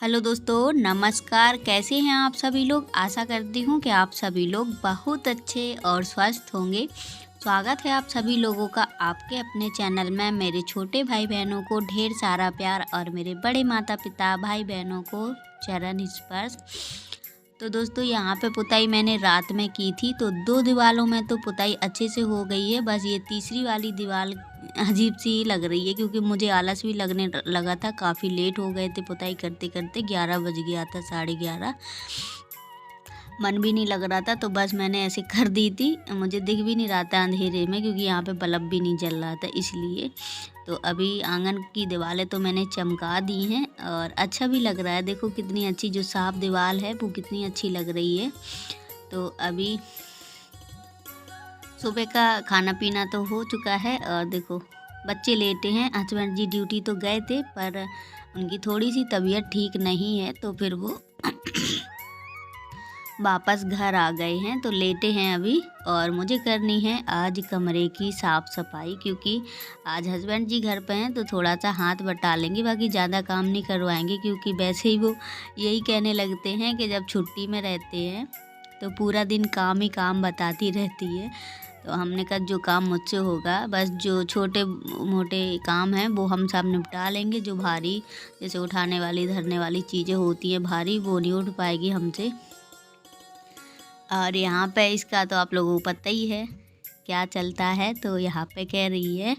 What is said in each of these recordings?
Hello दोस्तों, नमस्कार। कैसे हैं आप सभी लोग। आशा करती हूँ कि आप सभी लोग बहुत अच्छे और स्वस्थ होंगे। स्वागत है आप सभी लोगों का आपके अपने चैनल में। मेरे छोटे भाई बहनों को ढेर सारा प्यार और मेरे बड़े माता पिता भाई बहनों को चरण स्पर्श। तो दोस्तों, यहाँ पे पुताई मैंने रात में की थी, तो 2 दीवारों में तो पुताई अच्छे से हो गई है। बस ये तीसरी वाली दीवार अजीब सी लग रही है, क्योंकि मुझे आलस भी लगने लगा था। काफ़ी लेट हो गए थे पुताई करते करते, 11 बज गया था, 11:30। मन भी नहीं लग रहा था, तो बस मैंने ऐसे कर दी थी। मुझे दिख भी नहीं रहा था अंधेरे में, क्योंकि यहाँ पे बल्ब भी नहीं जल रहा था इसलिए। तो अभी आंगन की दीवारें तो मैंने चमका दी हैं और अच्छा भी लग रहा है। देखो कितनी अच्छी जो साफ दीवार है वो कितनी अच्छी लग रही है। तो अभी सुबह का खाना पीना तो हो चुका है और देखो बच्चे लेटे हैं। हस्बैंड जी ड्यूटी तो गए थे, पर उनकी थोड़ी सी तबीयत ठीक नहीं है, तो फिर वो वापस घर आ गए हैं, तो लेटे हैं अभी। और मुझे करनी है आज कमरे की साफ़ सफाई, क्योंकि आज हस्बैंड जी घर पे हैं, तो थोड़ा सा हाथ बटा लेंगे। बाकी ज़्यादा काम नहीं करवाएंगे, क्योंकि वैसे ही वो यही कहने लगते हैं कि जब छुट्टी में रहते हैं तो पूरा दिन काम ही काम बताती रहती है। तो हमने कहा जो काम मुझसे होगा, बस जो छोटे मोटे काम हैं वो हम सब निपटा लेंगे। जो भारी जैसे उठाने वाली धरने वाली चीज़ें होती हैं भारी, वो नहीं उठ पाएगी हमसे। और यहाँ पे इसका तो आप लोगों को पता ही है क्या चलता है। तो यहाँ पे कह रही है,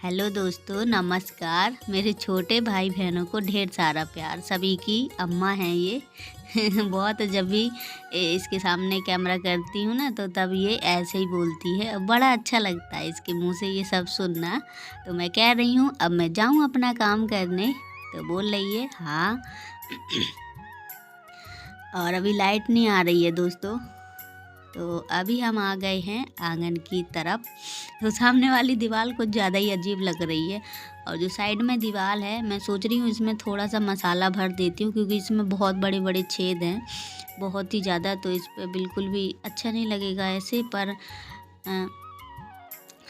हेलो दोस्तों, नमस्कार। मेरे छोटे भाई बहनों को ढेर सारा प्यार। सभी की अम्मा हैं ये। बहुत जब भी इसके सामने कैमरा करती हूँ ना, तो तब ये ऐसे ही बोलती है। बड़ा अच्छा लगता है इसके मुंह से ये सब सुनना। तो मैं कह रही हूँ अब मैं जाऊँ अपना काम करने, तो बोल रही है हाँ। और अभी लाइट नहीं आ रही है दोस्तों, तो अभी हम आ गए हैं आंगन की तरफ। तो सामने वाली दीवार कुछ ज़्यादा ही अजीब लग रही है, और जो साइड में दीवार है मैं सोच रही हूँ इसमें थोड़ा सा मसाला भर देती हूँ, क्योंकि इसमें बहुत बड़े बड़े छेद हैं, बहुत ही ज़्यादा। तो इस पर बिल्कुल भी अच्छा नहीं लगेगा ऐसे, पर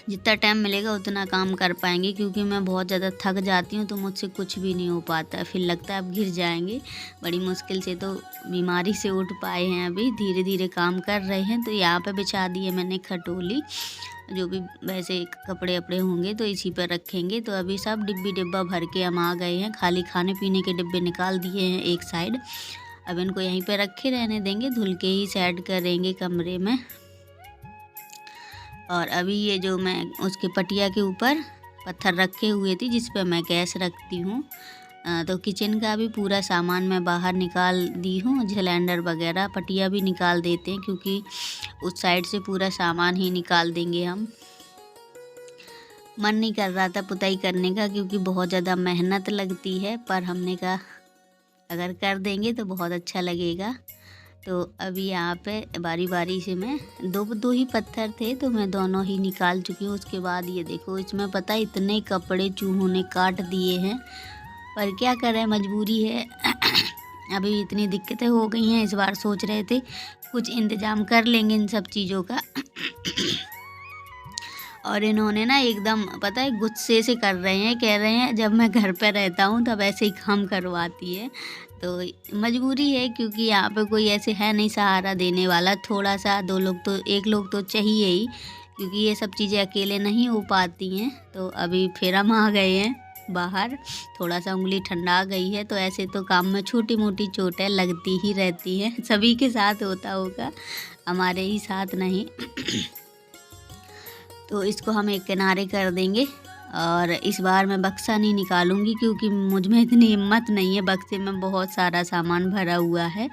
जितना टाइम मिलेगा उतना काम कर पाएंगे, क्योंकि मैं बहुत ज़्यादा थक जाती हूँ, तो मुझसे कुछ भी नहीं हो पाता है। फिर लगता है अब गिर जाएंगे। बड़ी मुश्किल से तो बीमारी से उठ पाए हैं, अभी धीरे धीरे काम कर रहे हैं। तो यहाँ पे बिछा दी है मैंने खटोली, जो भी वैसे कपड़े वपड़े होंगे तो इसी पर रखेंगे। तो अभी सब डिब्बा भर के हम आ गए हैं। खाली खाने पीने के डिब्बे निकाल दिए हैं एक साइड। अब इनको यहीं पर रखे रहने देंगे, धुल के ही सेट करेंगे कमरे में। और अभी ये जो मैं उसके पटिया के ऊपर पत्थर रखे हुए थी, जिस पे मैं गैस रखती हूँ, तो किचन का भी पूरा सामान मैं बाहर निकाल दी हूँ। सिलेंडर वगैरह पटिया भी निकाल देते हैं, क्योंकि उस साइड से पूरा सामान ही निकाल देंगे हम। मन नहीं कर रहा था पुताई करने का, क्योंकि बहुत ज़्यादा मेहनत लगती है, पर हमने कहा अगर कर देंगे तो बहुत अच्छा लगेगा। तो अभी यहाँ पे बारी बारी से मैं दो ही पत्थर थे, तो मैं दोनों ही निकाल चुकी हूँ। उसके बाद ये देखो, इसमें पता है इतने कपड़े चूहों ने काट दिए हैं, पर क्या करें, मजबूरी है। अभी इतनी दिक्कतें हो गई हैं, इस बार सोच रहे थे कुछ इंतज़ाम कर लेंगे इन सब चीज़ों का। और इन्होंने ना एकदम पता है गुस्से से कर रहे हैं, कह रहे हैं जब मैं घर पे रहता हूँ तब ऐसे ही काम करवाती है। तो मजबूरी है, क्योंकि यहाँ पे कोई ऐसे है नहीं सहारा देने वाला। थोड़ा सा एक लोग तो चाहिए ही, क्योंकि ये सब चीज़ें अकेले नहीं हो पाती हैं। तो अभी फिर हम आ गए हैं बाहर। थोड़ा सा उंगली ठंडा गई है, तो ऐसे तो काम में छोटी मोटी चोटें लगती ही रहती हैं। सभी के साथ होता होगा, हमारे ही साथ नहीं। तो इसको हम एक किनारे कर देंगे। और इस बार मैं बक्सा नहीं निकालूंगी, क्योंकि मुझ में इतनी हिम्मत नहीं है। बक्से में बहुत सारा सामान भरा हुआ है,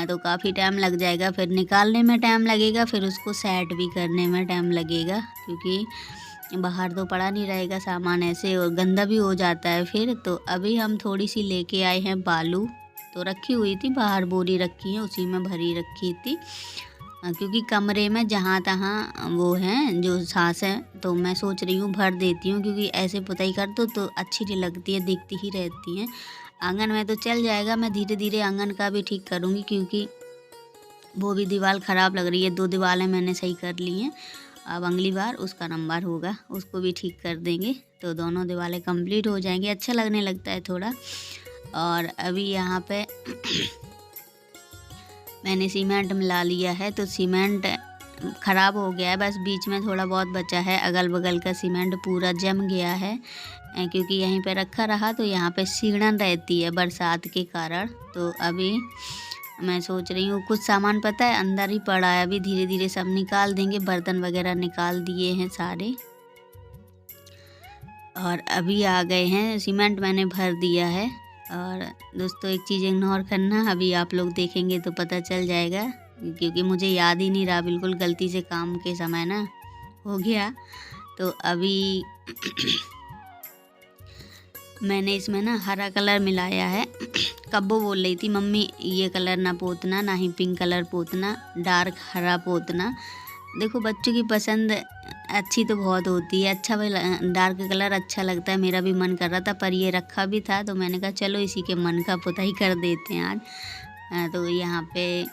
तो काफ़ी टाइम लग जाएगा। फिर निकालने में टाइम लगेगा, फिर उसको सेट भी करने में टाइम लगेगा, क्योंकि बाहर तो पड़ा नहीं रहेगा सामान ऐसे, और गंदा भी हो जाता है फिर। तो अभी हम थोड़ी सी लेके आए हैं बालू, तो रखी हुई थी बाहर, बोरी रखी है, उसी में भरी रखी थी। क्योंकि कमरे में जहाँ तहाँ वो हैं जो सांस है, तो मैं सोच रही हूँ भर देती हूँ, क्योंकि ऐसे पुताई कर दो तो अच्छी नहीं लगती है, दिखती ही रहती हैं। आंगन में तो चल जाएगा, मैं धीरे धीरे आंगन का भी ठीक करूँगी, क्योंकि वो भी दीवार ख़राब लग रही है। 2 दीवारें मैंने सही कर ली हैं, अब अगली बार उसका नंबर होगा, उसको भी ठीक कर देंगे, तो दोनों दीवारें कंप्लीट हो जाएंगी। अच्छा लगने लगता है थोड़ा। और अभी यहाँ पे मैंने सीमेंट मिला लिया है, तो सीमेंट ख़राब हो गया है, बस बीच में थोड़ा बहुत बचा है। अगल बगल का सीमेंट पूरा जम गया है, क्योंकि यहीं पे रखा रहा तो यहाँ पे सीढ़न रहती है बरसात के कारण। तो अभी मैं सोच रही हूँ, कुछ सामान पता है अंदर ही पड़ा है, अभी धीरे धीरे सब निकाल देंगे। बर्तन वगैरह निकाल दिए हैं सारे, और अभी आ गए हैं। सीमेंट मैंने भर दिया है। और दोस्तों एक चीज़ इग्नोर करना, अभी आप लोग देखेंगे तो पता चल जाएगा, क्योंकि मुझे याद ही नहीं रहा, बिल्कुल गलती से काम के समय ना हो गया। तो अभी मैंने इसमें ना हरा कलर मिलाया है। कब्बो बोल रही थी मम्मी ये कलर ना पोतना, ना ही पिंक कलर पोतना, डार्क हरा पोतना। देखो बच्चों की पसंद अच्छी तो बहुत होती है, अच्छा भी डार्क कलर अच्छा लगता है। मेरा भी मन कर रहा था, पर ये रखा भी था तो मैंने कहा चलो इसी के मन का पुताई कर देते हैं आज। तो यहाँ पे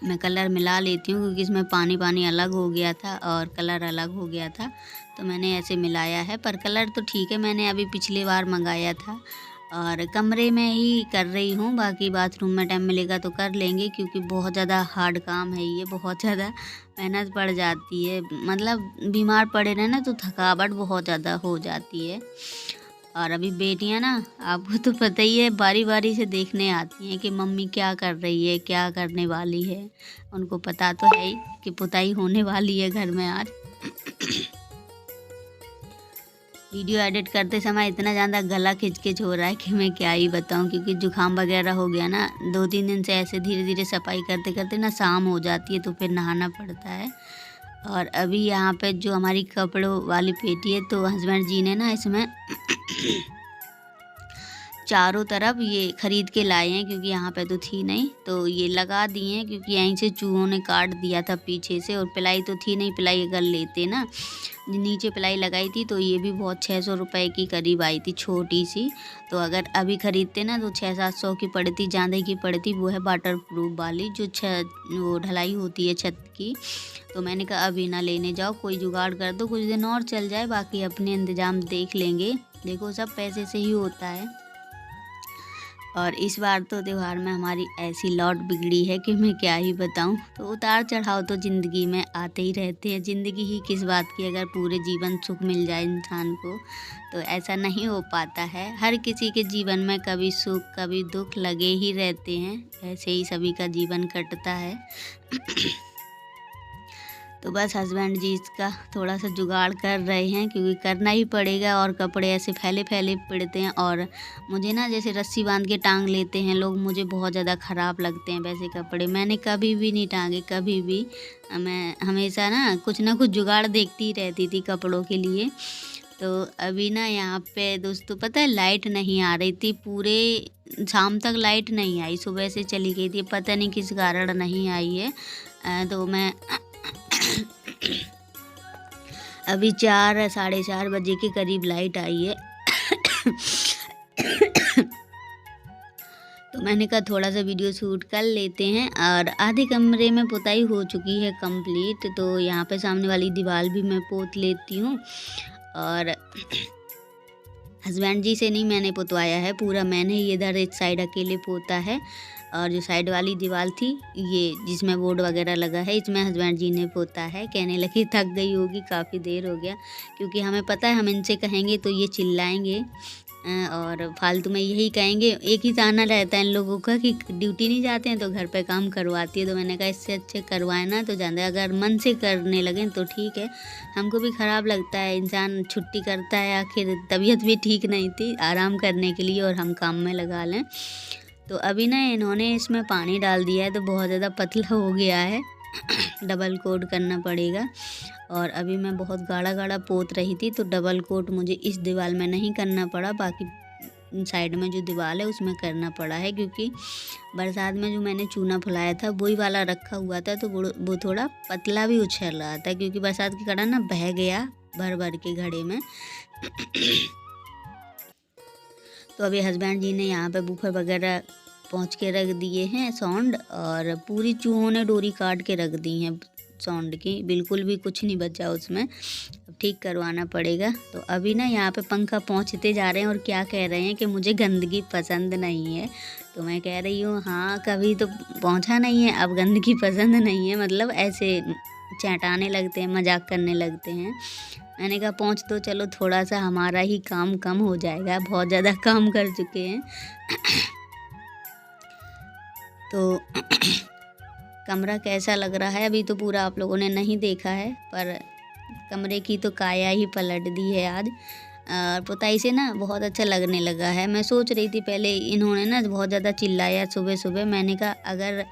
मैं कलर मिला लेती हूँ, क्योंकि इसमें पानी पानी अलग हो गया था और कलर अलग हो गया था, तो मैंने ऐसे मिलाया है। पर कलर तो ठीक है, मैंने अभी पिछली बार मंगाया था। और कमरे में ही कर रही हूँ, बाकी बाथरूम में टाइम मिलेगा तो कर लेंगे, क्योंकि बहुत ज़्यादा हार्ड काम है ये, बहुत ज़्यादा मेहनत पड़ जाती है। मतलब बीमार पड़े रहे ना तो थकावट बहुत ज़्यादा हो जाती है। और अभी बेटियां ना, आपको तो पता ही है, बारी बारी से देखने आती हैं कि मम्मी क्या कर रही है, क्या करने वाली है। उनको पता तो है ही कि पुताई होने वाली है घर में आज। वीडियो एडिट करते समय इतना ज़्यादा गला खिचखिच हो रहा है कि मैं क्या ही बताऊं, क्योंकि जुकाम वगैरह हो गया ना। 2-3 दिन से ऐसे धीरे धीरे सफाई करते करते ना शाम हो जाती है, तो फिर नहाना पड़ता है। और अभी यहाँ पे जो हमारी कपड़ों वाली पेटी है, तो हस्बैंड जी ने ना इसमें चारों तरफ ये ख़रीद के लाए हैं, क्योंकि यहाँ पे तो थी नहीं, तो ये लगा दिए हैं। क्योंकि यहीं से चूहों ने काट दिया था पीछे से, और पिलाई तो थी नहीं, पिलाई अगर लेते ना, नीचे पिलाई लगाई थी तो ये भी बहुत 600 रुपये की करीब आई थी, छोटी सी। तो अगर अभी ख़रीदते ना तो 600-700 की पड़ती, ज़्यादा की पड़ती। वो है वाटर प्रूफ वाली, जो वो ढलाई होती है छत की। तो मैंने कहा अभी ना लेने जाओ, कोई जुगाड़ कर दो, कुछ दिन और चल जाए, बाकी अपने इंतज़ाम देख लेंगे। देखो सब पैसे से ही होता है। और इस बार तो त्यौहार में हमारी ऐसी लौट बिगड़ी है कि मैं क्या ही बताऊं। तो उतार चढ़ाव तो ज़िंदगी में आते ही रहते हैं। ज़िंदगी ही किस बात की, अगर पूरे जीवन सुख मिल जाए इंसान को तो ऐसा नहीं हो पाता है। हर किसी के जीवन में कभी सुख कभी दुख लगे ही रहते हैं, ऐसे ही सभी का जीवन कटता है। तो बस हस्बैंड जी इसका थोड़ा सा जुगाड़ कर रहे हैं, क्योंकि करना ही पड़ेगा। और कपड़े ऐसे फैले फैले पड़ते हैं, और मुझे ना जैसे रस्सी बांध के टांग लेते हैं लोग, मुझे बहुत ज़्यादा ख़राब लगते हैं वैसे कपड़े। मैंने कभी भी नहीं टांगे, कभी भी। मैं हमेशा ना कुछ जुगाड़ देखती ही रहती थी कपड़ों के लिए। तो अभी ना यहाँ पे दोस्तों पता है लाइट नहीं आ रही थी, पूरे शाम तक लाइट नहीं आई, सुबह से चली गई थी, पता नहीं किस कारण नहीं आई है। तो मैं अभी 4 साढ़े 4 बजे के करीब लाइट आई है। तो मैंने कहा थोड़ा सा वीडियो शूट कर लेते हैं। और आधे कमरे में पुताई हो चुकी है कंप्लीट, तो यहाँ पे सामने वाली दीवार भी मैं पोत लेती हूँ। और हस्बैंड जी से नहीं मैंने पुतवाया है, पूरा मैंने ही इधर एक साइड अकेले पोता है। और जो साइड वाली दीवार थी, ये जिसमें बोर्ड वगैरह लगा है, इसमें हस्बैंड जी ने पोता है। कहने लगी थक गई होगी, काफ़ी देर हो गया, क्योंकि हमें पता है हम इनसे कहेंगे तो ये चिल्लाएंगे और फालतू में यही कहेंगे। एक ही ताना रहता है इन लोगों का कि ड्यूटी नहीं जाते हैं तो घर पे काम करवाती है। तो मैंने कहा इससे अच्छे करवाए ना तो ज़्यादा, अगर मन से करने लगें तो ठीक है। हमको भी ख़राब लगता है, इंसान छुट्टी करता है, आखिर तबीयत भी ठीक नहीं थी, आराम करने के लिए, और हम काम में लगा लें। तो अभी ना इन्होंने इसमें पानी डाल दिया है, तो बहुत ज़्यादा पतला हो गया है। डबल कोट करना पड़ेगा। और अभी मैं बहुत गाढ़ा गाढ़ा पोत रही थी, तो डबल कोट मुझे इस दीवार में नहीं करना पड़ा, बाकी साइड में जो दीवार है उसमें करना पड़ा है। क्योंकि बरसात में जो मैंने चूना फुलाया था वही वाला रखा हुआ था, तो वो थोड़ा पतला भी उछल रहा था, क्योंकि बरसात की कड़ा ना बह गया भर भर के घड़े में। तो अभी हस्बैंड जी ने यहाँ पे बूफर वगैरह पहुँच के रख दिए हैं साउंड, और पूरी चूहों ने डोरी काट के रख दी हैं साउंड की, बिल्कुल भी कुछ नहीं बचा उसमें। अब ठीक करवाना पड़ेगा। तो अभी ना यहाँ पे पंखा पोंछते जा रहे हैं और क्या कह रहे हैं कि मुझे गंदगी पसंद नहीं है। तो मैं कह रही हूँ हाँ, कभी तो पोंछा नहीं है, अब गंदगी पसंद नहीं है, मतलब ऐसे चैंटाने लगते हैं, मजाक करने लगते हैं। मैंने कहा पोंछ तो चलो, थोड़ा सा हमारा ही काम कम हो जाएगा, बहुत ज़्यादा काम कर चुके हैं। तो कमरा कैसा लग रहा है अभी तो पूरा आप लोगों ने नहीं देखा है, पर कमरे की तो काया ही पलट दी है आज। पुताई से ना बहुत अच्छा लगने लगा है। मैं सोच रही थी पहले, इन्होंने ना बहुत ज़्यादा चिल्लाया सुबह सुबह। मैंने कहा अगर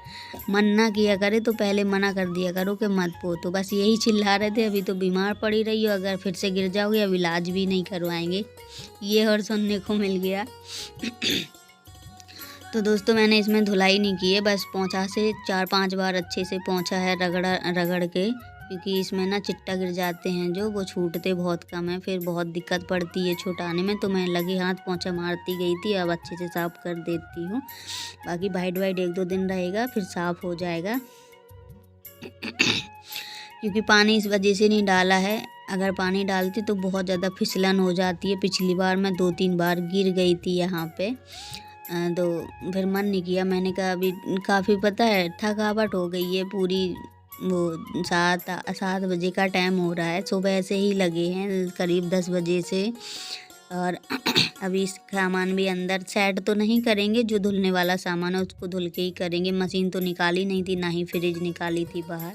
मन ना किया करे तो पहले मना कर दिया करो कि मत पोतो, बस यही चिल्ला रहे थे। अभी तो बीमार पड़ी रही हो, अगर फिर से गिर जाओगे अब इलाज भी नहीं करवाएंगे, ये और सुनने को मिल गया। तो दोस्तों मैंने इसमें धुलाई नहीं की है, बस पोंछा से 4-5 बार अच्छे से पोंछा है रगड़ के, क्योंकि इसमें ना चिट्टा गिर जाते हैं जो, वो छूटते बहुत कम है, फिर बहुत दिक्कत पड़ती है छुटाने में। तो मैं लगे हाथ पोंछा मारती गई थी, अब अच्छे से साफ़ कर देती हूँ। बाकी वाइट 1-2 दिन रहेगा, फिर साफ़ हो जाएगा। क्योंकि पानी इस वजह से नहीं डाला है, अगर पानी डालती तो बहुत ज़्यादा फिसलन हो जाती है। पिछली बार मैं 2-3 बार गिर गई थी यहाँ पे, तो फिर मन नहीं किया। मैंने कहा अभी काफ़ी पता है थकावट हो गई है पूरी, वो 7 बजे का टाइम हो रहा है, सुबह से ही लगे हैं करीब 10 बजे से। और अभी सामान भी अंदर सेट तो नहीं करेंगे, जो धुलने वाला सामान है उसको धुल के ही करेंगे। मशीन तो निकाली नहीं थी, ना ही फ्रिज निकाली थी बाहर,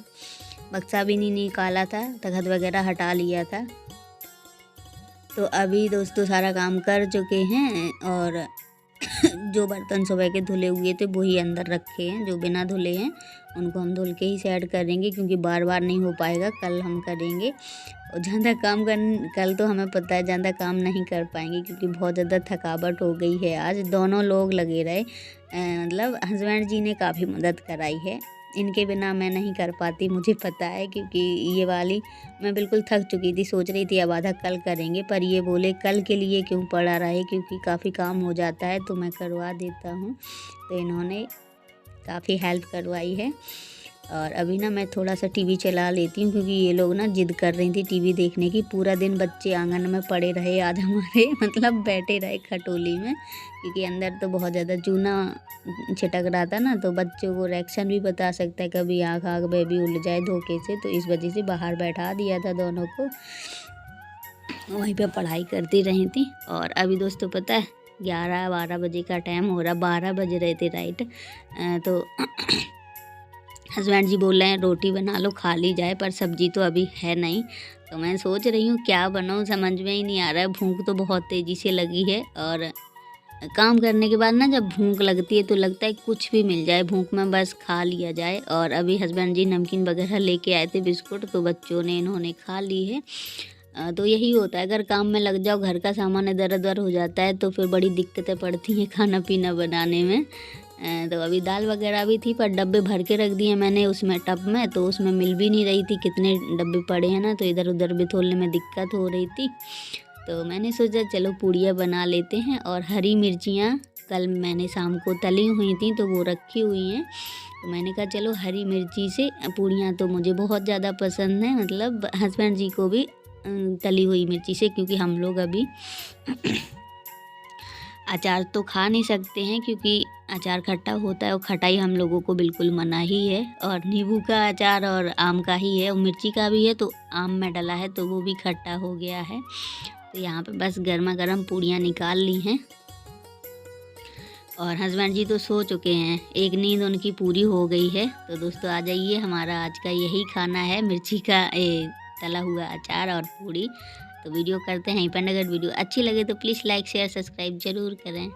बक्सा भी नहीं निकाला था, तख्त वगैरह हटा लिया था। तो अभी दोस्तों सारा काम कर चुके हैं, और जो बर्तन सुबह के धुले हुए थे वही अंदर रखे हैं, जो बिना धुले हैं उनको हम धुल के ही सेट करेंगे, क्योंकि बार बार नहीं हो पाएगा, कल हम करेंगे। और ज़्यादा काम कल तो हमें पता है ज़्यादा काम नहीं कर पाएंगे, क्योंकि बहुत ज़्यादा थकावट हो गई है। आज दोनों लोग लगे रहे, मतलब हस्बैंड जी ने काफ़ी मदद कराई है, इनके बिना मैं नहीं कर पाती, मुझे पता है। क्योंकि ये वाली मैं बिल्कुल थक चुकी थी, सोच रही थी अब आधा कल करेंगे, पर ये बोले कल के लिए क्यों पड़ा रहे, क्योंकि काफ़ी काम हो जाता है, तो मैं करवा देता हूँ। तो इन्होंने काफ़ी हेल्प करवाई है। और अभी ना मैं थोड़ा सा टीवी चला लेती हूँ, क्योंकि ये लोग ना जिद कर रही थी टीवी देखने की। पूरा दिन बच्चे आंगन में पड़े रहे आज हमारे, मतलब बैठे रहे खटोली में, क्योंकि अंदर तो बहुत ज़्यादा चूना छिटक रहा था ना, तो बच्चों को रिएक्शन भी बता सकता है, कभी आँख बेबी उड़ जाए धोखे से, तो इस वजह से बाहर बैठा दिया था दोनों को, वहीं पे पढ़ाई करती रही थी। और अभी दोस्तों पता है 11-12 बजे का टाइम हो रहा, 12 बज रहे थे राइट। तो हस्बैंड जी बोल रहे हैं रोटी बना लो खा ली जाए, पर सब्जी तो अभी है नहीं। तो मैं सोच रही हूँ क्या बनाऊँ, समझ में ही नहीं आ रहा है। भूख तो बहुत तेज़ी से लगी है, और काम करने के बाद ना जब भूख लगती है तो लगता है कुछ भी मिल जाए, भूख में बस खा लिया जाए। और अभी हस्बैंड जी नमकीन वगैरह लेके आए थे, बिस्कुट, तो बच्चों ने इन्होंने खा ली है। तो यही होता है, अगर काम में लग जाओ, घर का सामान इधर उधर हो जाता है, तो फिर बड़ी दिक्कतें पड़ती हैं खाना पीना बनाने में। तो अभी दाल वगैरह भी थी, पर डब्बे भर के रख दिए मैंने उसमें टब में, तो उसमें मिल भी नहीं रही थी, कितने डब्बे पड़े हैं ना, तो इधर उधर बिथोलने में दिक्कत हो रही थी। तो मैंने सोचा चलो पूड़ियाँ बना लेते हैं। और हरी मिर्चियाँ कल मैंने शाम को तली हुई थी, तो वो रखी हुई हैं, तो मैंने कहा चलो हरी मिर्ची से पूड़ियाँ तो मुझे बहुत ज़्यादा पसंद है, मतलब हस्बैंड जी को भी तली हुई मिर्ची से, क्योंकि हम लोग अभी अचार तो खा नहीं सकते हैं, क्योंकि अचार खट्टा होता है, और खटाई हम लोगों को बिल्कुल मना ही है। और नींबू का अचार और आम का ही है, और मिर्ची का भी है, तो आम में डला है तो वो भी खट्टा हो गया है। तो यहाँ पे बस गर्मा गर्म पूड़ियाँ निकाल ली हैं, और हस्बैंड जी तो सो चुके हैं, एक नींद उनकी पूरी हो गई है। तो दोस्तों आ जाइए, हमारा आज का यही खाना है, मिर्ची का तला हुआ अचार और पूड़ी। तो वीडियो करते हैं यहीं पर। अगर वीडियो अच्छी लगे तो प्लीज़ लाइक शेयर सब्सक्राइब ज़रूर करें।